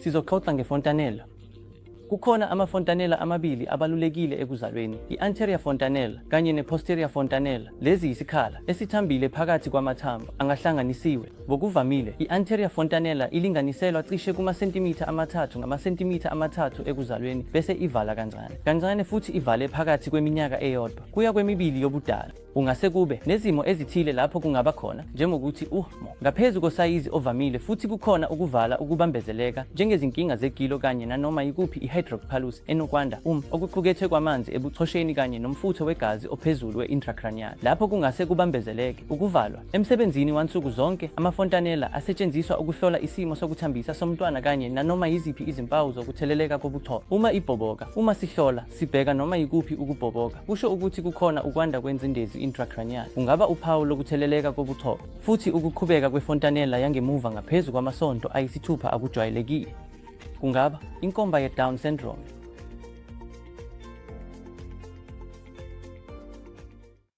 Sizoxoxa ngefontanela. Kukhona amafontanela amabili abalulekile ekuzalweni, i-anterior fontanella kanye ne-posterior fontanella. Lezi yisikhala esithambile phakathi kwamathambo angahlanganisiwe. Ngokuvamile, i-anterior fontanella ilinganiselwa cishe kuma-centimeter amathathu ngama-centimeter amathathu ekuzalweni bese ivala kancane futhi ivale phakathi kweminyaka eyodwa kuya kwemibili yobudala. Kungase kube nezimo ezithile lapho kungaba khona, njengokuthi ngaphezu kosayizi ovamile futhi kukhona ukuvala ukubambezeleka njengezinkinga zegilo kanye nanoma yikuphi i-hydrocephalus enokwanda okuqukethwe kwamanzi ebuchosheni kanye nomfutho wegazi ophezulu we-intracranial. Lapho kungase kubambezeleke ukuvalwa emsebenzini wansuku zonke, amafontanela asetshenziswa ukuhlola isimo sokuthambisa somntwana kanye nanoma yiziphi izimpawu zokutheleleka kobuchopho. Uma sihlola sibheka noma yikuphi ukubhoboka, kusho ukuthi kukhona ukwanda kwenzindezi intracranial. Kungaba uphawu lokutheleleka kobuchopho, futhi ukuqhubeka kwefontanela yangemuva ngaphezu kwamasonto ayisithupha akujwayelekile. Kungaba inkomba ye-Down syndrome.